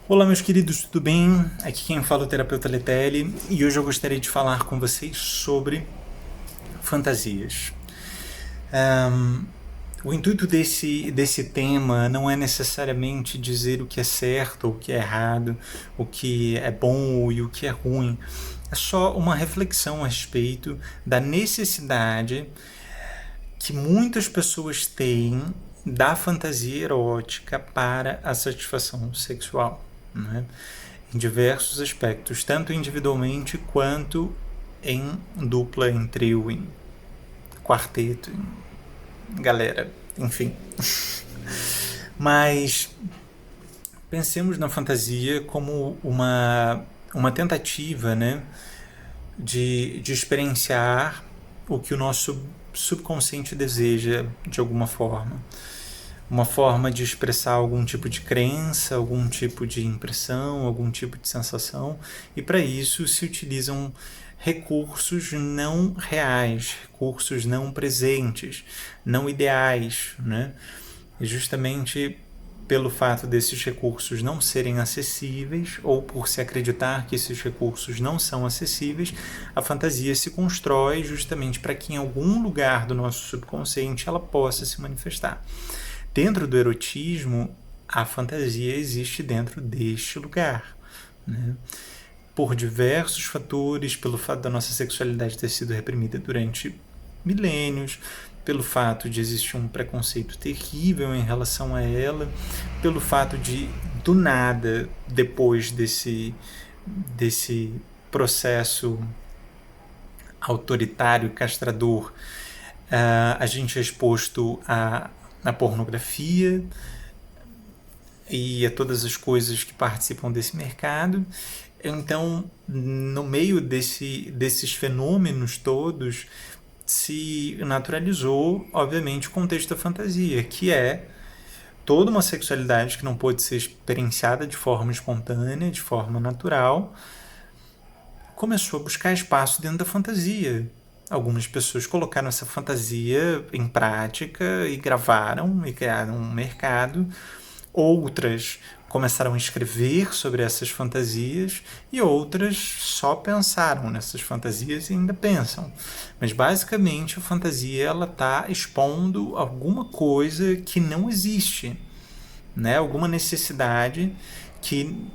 Olá, meus queridos, tudo bem? Aqui quem fala é o terapeuta Letelli e hoje eu gostaria de falar com vocês sobre fantasias. O intuito desse tema não é necessariamente dizer o que é certo ou o que é errado, o que é bom e o que é ruim. É só uma reflexão a respeito da necessidade que muitas pessoas têm da fantasia erótica para a satisfação sexual, né? Em diversos aspectos, tanto individualmente quanto em dupla, em trio, em quarteto, em galera, enfim. Mas pensemos na fantasia como uma tentativa, né, de experienciar o que o nosso subconsciente deseja de alguma forma. Uma forma de expressar algum tipo de crença, algum tipo de impressão, algum tipo de sensação, e para isso se utilizam recursos não reais, recursos não presentes, não ideais, né? E justamente pelo fato desses recursos não serem acessíveis, ou por se acreditar que esses recursos não são acessíveis, a fantasia se constrói justamente para que em algum lugar do nosso subconsciente ela possa se manifestar. Dentro do erotismo, a fantasia existe dentro deste lugar, né? Por diversos fatores, pelo fato da nossa sexualidade ter sido reprimida durante milênios, pelo fato de existir um preconceito terrível em relação a ela, pelo fato de, do nada, depois desse processo autoritário, castrador, a gente é exposto à pornografia e a todas as coisas que participam desse mercado. Então, no meio desses fenômenos todos, se naturalizou, obviamente, o contexto da fantasia, que é toda uma sexualidade que não pôde ser experienciada de forma espontânea, de forma natural, começou a buscar espaço dentro da fantasia. Algumas pessoas colocaram essa fantasia em prática e gravaram e criaram um mercado. Outras começaram a escrever sobre essas fantasias e outras só pensaram nessas fantasias e ainda pensam. Mas basicamente a fantasia ela está expondo alguma coisa que não existe, né? Alguma necessidade que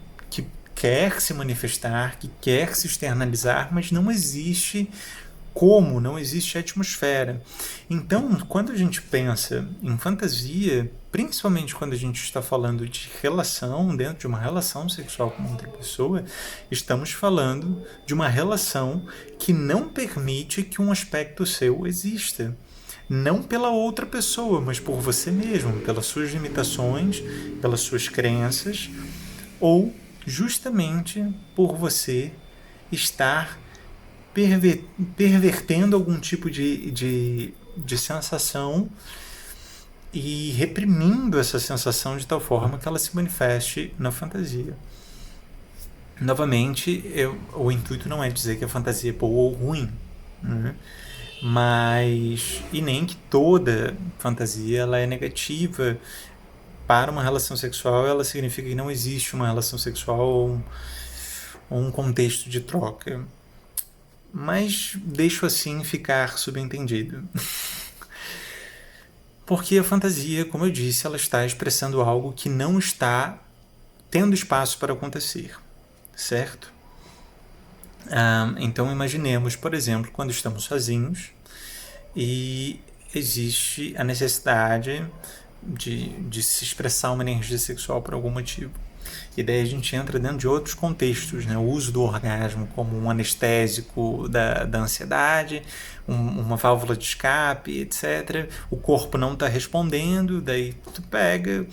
quer se manifestar, que quer se externalizar, mas não existe como, não existe atmosfera. Então, quando a gente pensa em fantasia, principalmente quando a gente está falando de relação, dentro de uma relação sexual com outra pessoa, estamos falando de uma relação que não permite que um aspecto seu exista. Não pela outra pessoa, mas por você mesmo, pelas suas limitações, pelas suas crenças, ou justamente por você estar pervertendo algum tipo de sensação e reprimindo essa sensação de tal forma que ela se manifeste na fantasia. Novamente, o intuito não é dizer que a fantasia é boa ou ruim, né? Mas e nem que toda fantasia ela é negativa para uma relação sexual, ela significa que não existe uma relação sexual ou um contexto de troca. Mas deixo assim ficar subentendido. Porque a fantasia, como eu disse, ela está expressando algo que não está tendo espaço para acontecer, certo? Então imaginemos, por exemplo, quando estamos sozinhos e existe a necessidade de se expressar uma energia sexual por algum motivo. E daí a gente entra dentro de outros contextos, né? O uso do orgasmo como um anestésico da ansiedade, uma válvula de escape, etc. O corpo não está respondendo, daí tu pega,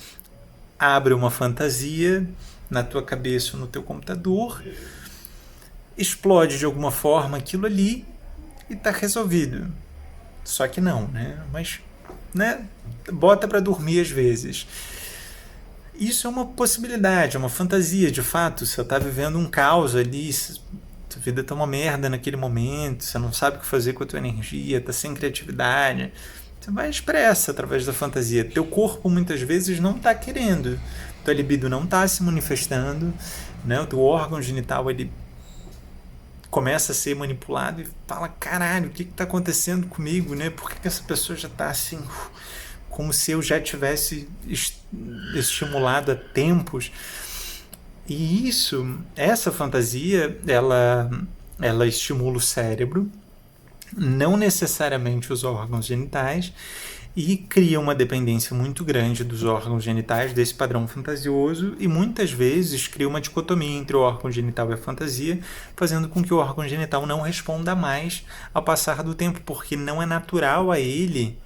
abre uma fantasia na tua cabeça ou no teu computador, explode de alguma forma aquilo ali e está resolvido. Só que não, né? Mas, né? Bota para dormir às vezes. Isso é uma possibilidade, é uma fantasia, de fato. Você está vivendo um caos ali, sua vida está uma merda naquele momento, você não sabe o que fazer com a tua energia, está sem criatividade. Você vai expressa através da fantasia. Teu corpo muitas vezes não está querendo. tua libido não está se manifestando, né? O teu órgão genital ele começa a ser manipulado e fala, caralho, o que está acontecendo comigo, né? Por que essa pessoa já está assim, como se eu já tivesse estimulado há tempos? E essa fantasia, ela estimula o cérebro, não necessariamente os órgãos genitais, e cria uma dependência muito grande dos órgãos genitais desse padrão fantasioso e muitas vezes cria uma dicotomia entre o órgão genital e a fantasia, fazendo com que o órgão genital não responda mais ao passar do tempo, porque não é natural a ele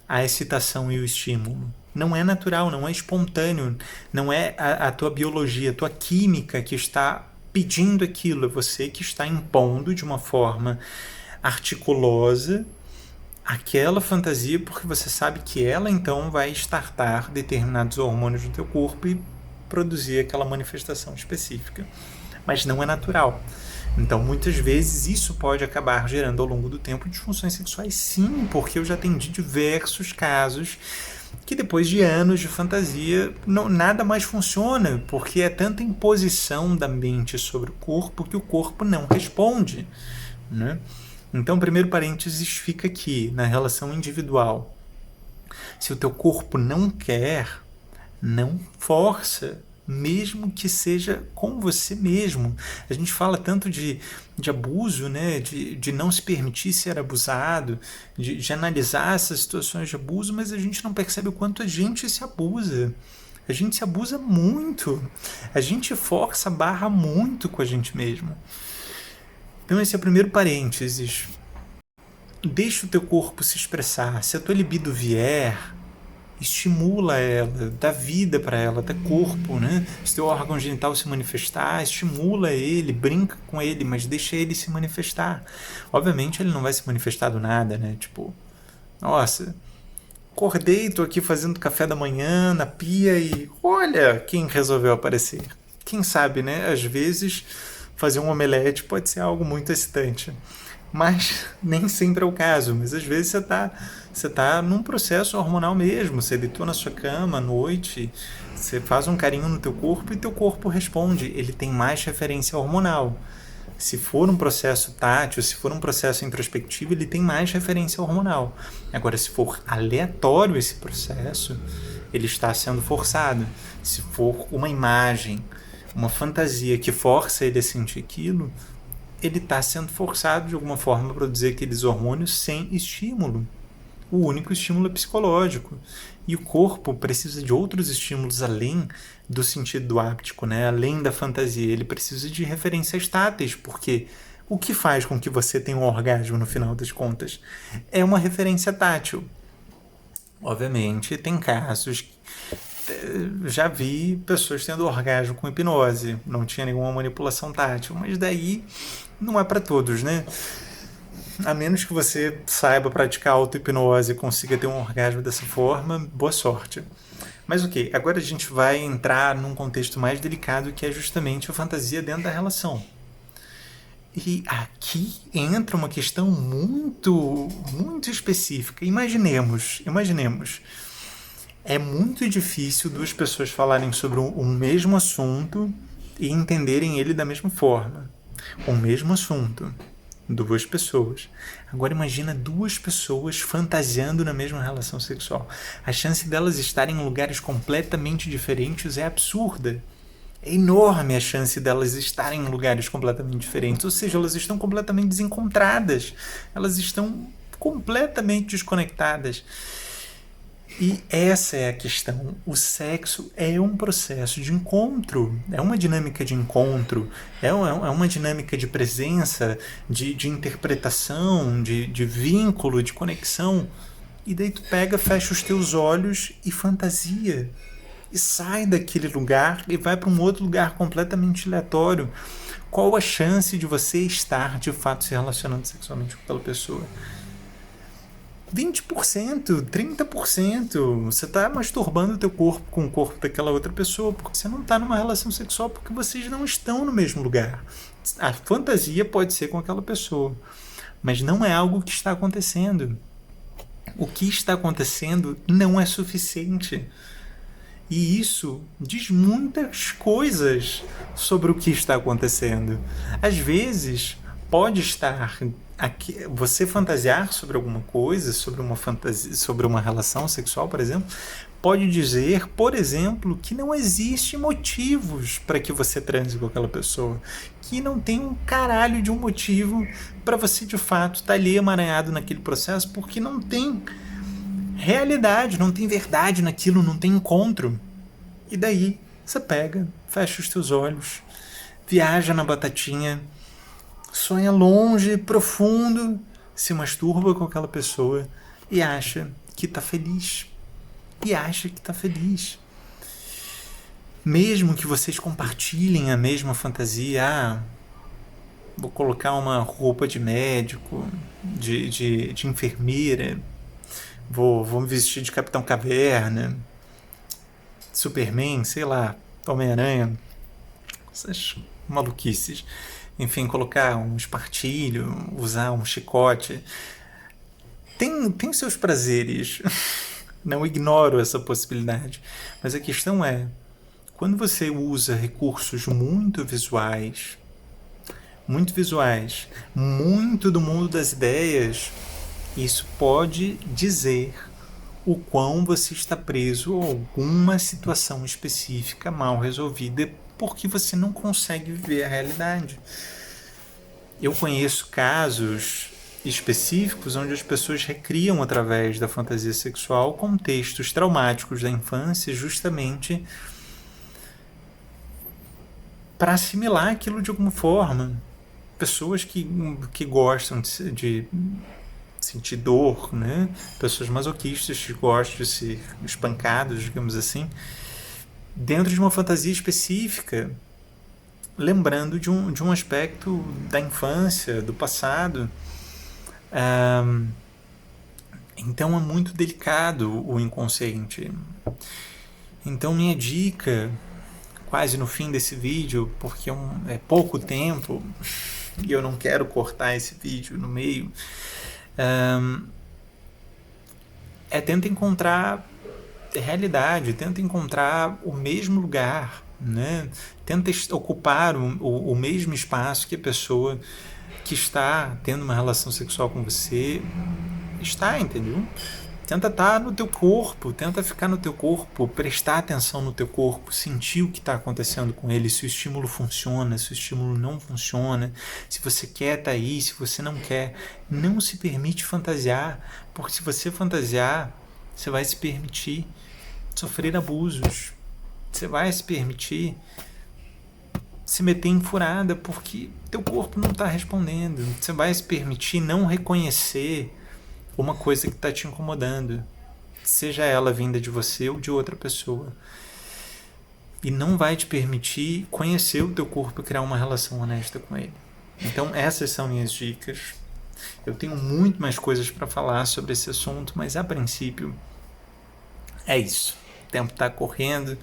a excitação e o estímulo. Não é natural, não é espontâneo, não é a tua biologia, a tua química que está pedindo aquilo, é você que está impondo de uma forma articulosa aquela fantasia, porque você sabe que ela então vai startar determinados hormônios no teu corpo e produzir aquela manifestação específica. Mas não é natural. Então, muitas vezes, isso pode acabar gerando ao longo do tempo disfunções sexuais, sim, porque eu já atendi diversos casos que depois de anos de fantasia, nada mais funciona, porque é tanta imposição da mente sobre o corpo que o corpo não responde, né? Então, primeiro parênteses fica aqui, na relação individual. Se o teu corpo não quer, não força, mesmo que seja com você mesmo. A gente fala tanto de abuso, né? de não se permitir ser abusado, de analisar essas situações de abuso, mas a gente não percebe o quanto a gente se abusa. A gente se abusa muito. A gente força a barra muito com a gente mesmo. Então esse é o primeiro parênteses. Deixa o teu corpo se expressar. Se a tua libido vier, estimula ela, dá vida para ela, dá corpo, né? Se teu órgão genital se manifestar, estimula ele, brinca com ele, mas deixa ele se manifestar. Obviamente ele não vai se manifestar do nada, né? Tipo, nossa, acordei, tô aqui fazendo café da manhã na pia e olha quem resolveu aparecer. Quem sabe, né? Às vezes fazer um omelete pode ser algo muito excitante. Mas nem sempre é o caso. Mas às vezes você tá num processo hormonal mesmo. Você deitou na sua cama à noite, você faz um carinho no teu corpo e teu corpo responde. Ele tem mais referência hormonal. Se for um processo tátil, se for um processo introspectivo, ele tem mais referência hormonal. Agora, se for aleatório esse processo, ele está sendo forçado. Se for uma imagem, uma fantasia que força ele a sentir aquilo, ele está sendo forçado de alguma forma a produzir aqueles hormônios sem estímulo. O único estímulo é psicológico. E o corpo precisa de outros estímulos além do sentido áptico, né? Além da fantasia. Ele precisa de referências táteis, porque o que faz com que você tenha um orgasmo no final das contas é uma referência tátil. Obviamente, tem casos que já vi pessoas tendo orgasmo com hipnose, não tinha nenhuma manipulação tátil, mas daí não é para todos, né? A menos que você saiba praticar auto-hipnose e consiga ter um orgasmo dessa forma, boa sorte. Mas ok, agora a gente vai entrar num contexto mais delicado, que é justamente a fantasia dentro da relação. E aqui entra uma questão muito, muito específica. Imaginemos, é muito difícil duas pessoas falarem sobre um mesmo assunto e entenderem ele da mesma forma. O mesmo assunto. Duas pessoas. Agora imagina duas pessoas fantasiando na mesma relação sexual. A chance delas estarem em lugares completamente diferentes é absurda. É enorme a chance delas estarem em lugares completamente diferentes. Ou seja, elas estão completamente desencontradas. Elas estão completamente desconectadas. E essa é a questão. O sexo é um processo de encontro, é uma dinâmica de encontro, é uma dinâmica de presença, de interpretação, de vínculo, de conexão. E daí tu pega, fecha os teus olhos e fantasia. E sai daquele lugar e vai para um outro lugar completamente aleatório. Qual a chance de você estar, de fato, se relacionando sexualmente com aquela pessoa? 20%, 30%. Você está masturbando o teu corpo com o corpo daquela outra pessoa, porque você não está numa relação sexual, porque vocês não estão no mesmo lugar. A fantasia pode ser com aquela pessoa, mas não é algo que está acontecendo. O que está acontecendo não é suficiente. E isso diz muitas coisas sobre o que está acontecendo. Às vezes, pode estar aqui, você fantasiar sobre alguma coisa, sobre uma fantasia, sobre uma relação sexual, por exemplo, pode dizer, por exemplo, que não existe motivos para que você transe com aquela pessoa, que não tem um caralho de um motivo para você de fato estar ali emaranhado naquele processo, porque não tem realidade, não tem verdade naquilo, não tem encontro. E daí você pega, fecha os teus olhos, viaja na batatinha, sonha longe, profundo, se masturba com aquela pessoa e acha que tá feliz. E acha que tá feliz. Mesmo que vocês compartilhem a mesma fantasia, vou colocar uma roupa de médico, de enfermeira, vou me vestir de Capitão Caverna, Superman, sei lá, Homem-Aranha, essas maluquices. Enfim, colocar um espartilho, usar um chicote. Tem seus prazeres. Não ignoro essa possibilidade. Mas a questão é, quando você usa recursos muito visuais, muito do mundo das ideias, isso pode dizer o quão você está preso a alguma situação específica mal resolvida porque você não consegue viver a realidade. Eu conheço casos específicos onde as pessoas recriam através da fantasia sexual contextos traumáticos da infância justamente para assimilar aquilo de alguma forma. Pessoas que gostam de sentir dor, né? Pessoas masoquistas que gostam de ser espancados, digamos assim, dentro de uma fantasia específica, lembrando de um aspecto da infância, do passado. Então é muito delicado o inconsciente. Então minha dica, quase no fim desse vídeo, porque é pouco tempo e eu não quero cortar esse vídeo no meio, tenta encontrar realidade, tenta encontrar o mesmo lugar, né? Tenta ocupar o mesmo espaço que a pessoa que está tendo uma relação sexual com você está, entendeu? Tenta estar no teu corpo, tenta ficar no teu corpo, prestar atenção no teu corpo, sentir o que está acontecendo com ele, se o estímulo funciona, se o estímulo não funciona, se você quer estar aí, se você não quer. Não se permite fantasiar, porque se você fantasiar, você vai se permitir sofrer abusos, você vai se permitir se meter em furada porque teu corpo não está respondendo, você vai se permitir não reconhecer uma coisa que está te incomodando, seja ela vinda de você ou de outra pessoa, e não vai te permitir conhecer o teu corpo e criar uma relação honesta com ele. Então essas são minhas dicas. Eu tenho muito mais coisas para falar sobre esse assunto, mas a princípio é isso. O tempo está correndo,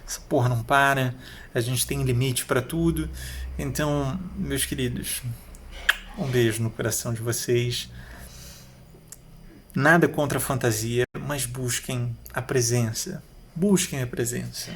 essa porra não para, a gente tem limite para tudo. Então, meus queridos, um beijo no coração de vocês. Nada contra a fantasia, mas busquem a presença. Busquem a presença.